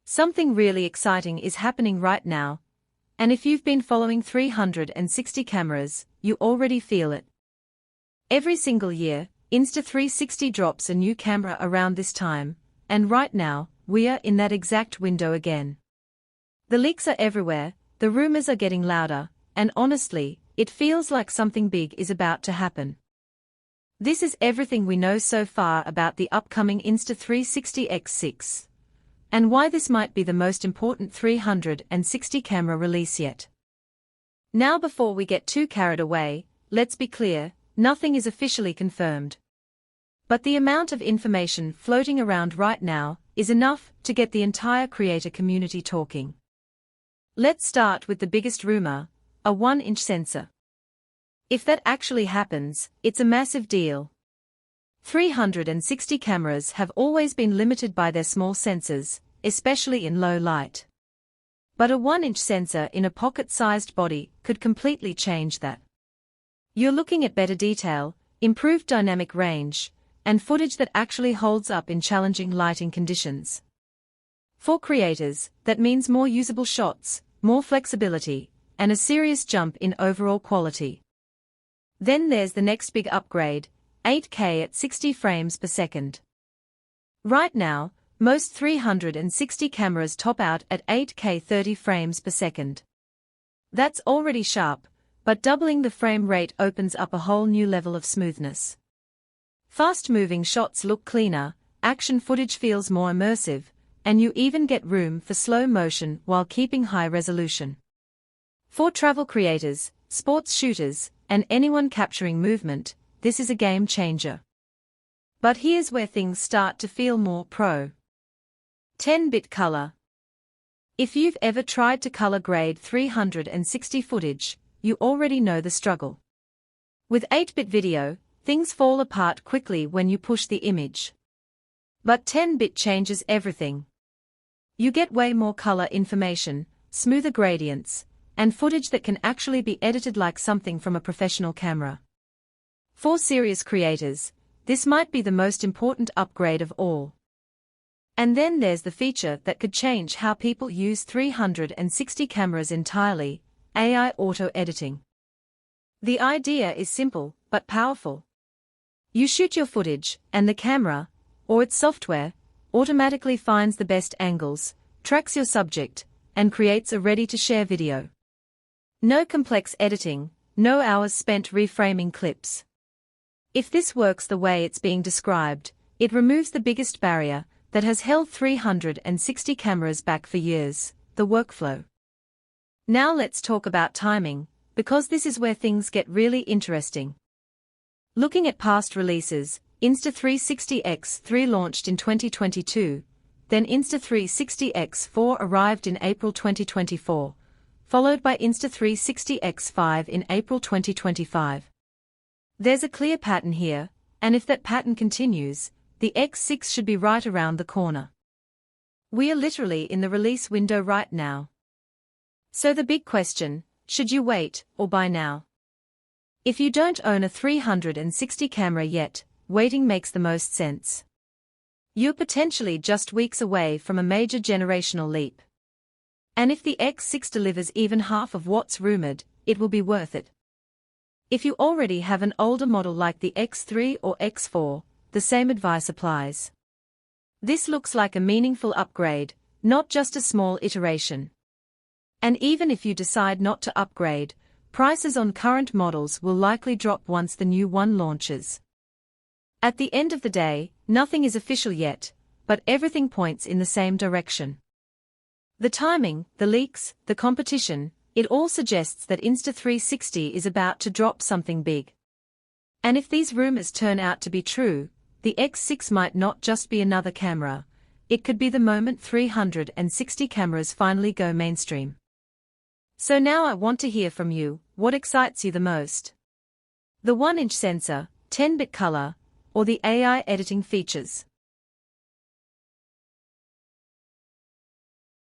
Something really exciting is happening right now, and if you've been following 360 cameras, you already feel it. Every single year, Insta360 drops a new camera around this time, and right now, we are in that exact window again. The leaks are everywhere, the rumors are getting louder, and honestly, it feels like something big is about to happen. This is everything we know so far about the upcoming Insta360 X6. And why this might be the most important 360 camera release yet. Now before we get too carried away, let's be clear, nothing is officially confirmed. But the amount of information floating around right now is enough to get the entire creator community talking. Let's start with the biggest rumor, a 1-inch sensor. If that actually happens, it's a massive deal. 360 cameras have always been limited by their small sensors, especially in low light. But a 1-inch sensor in a pocket-sized body could completely change that. You're looking at better detail, improved dynamic range, and footage that actually holds up in challenging lighting conditions. For creators, that means more usable shots, more flexibility, and a serious jump in overall quality. Then there's the next big upgrade, 8K at 60 frames per second. Right now, most 360 cameras top out at 8K 30 frames per second. That's already sharp, but doubling the frame rate opens up a whole new level of smoothness. Fast-moving shots look cleaner, action footage feels more immersive, and you even get room for slow motion while keeping high resolution. For travel creators, sports shooters, and anyone capturing movement, this is a game changer. But here's where things start to feel more pro. 10-bit color. If you've ever tried to color grade 360 footage, you already know the struggle. With 8-bit video, things fall apart quickly when you push the image. But 10-bit changes everything. You get way more color information, smoother gradients, and footage that can actually be edited like something from a professional camera. For serious creators, this might be the most important upgrade of all. And then there's the feature that could change how people use 360 cameras entirely, AI auto editing. The idea is simple, but powerful. You shoot your footage, and the camera, or its software, automatically finds the best angles, tracks your subject, and creates a ready-to-share video. No complex editing, no hours spent reframing clips. If this works the way it's being described, it removes the biggest barrier that has held 360 cameras back for years, the workflow. Now let's talk about timing, because this is where things get really interesting. Looking at past releases, Insta360 X3 launched in 2022, then Insta360 X4 arrived in April 2024. Followed by Insta360 X5 in April 2025. There's a clear pattern here, and if that pattern continues, the X6 should be right around the corner. We are literally in the release window right now. So the big question, should you wait or buy now? If you don't own a 360 camera yet, waiting makes the most sense. You're potentially just weeks away from a major generational leap. And if the X6 delivers even half of what's rumored, it will be worth it. If you already have an older model like the X3 or X4, the same advice applies. This looks like a meaningful upgrade, not just a small iteration. And even if you decide not to upgrade, prices on current models will likely drop once the new one launches. At the end of the day, nothing is official yet, but everything points in the same direction. The timing, the leaks, the competition, it all suggests that Insta360 is about to drop something big. And if these rumors turn out to be true, the X6 might not just be another camera, it could be the moment 360 cameras finally go mainstream. So now I want to hear from you, what excites you the most? The 1-inch sensor, 10-bit color, or the AI editing features?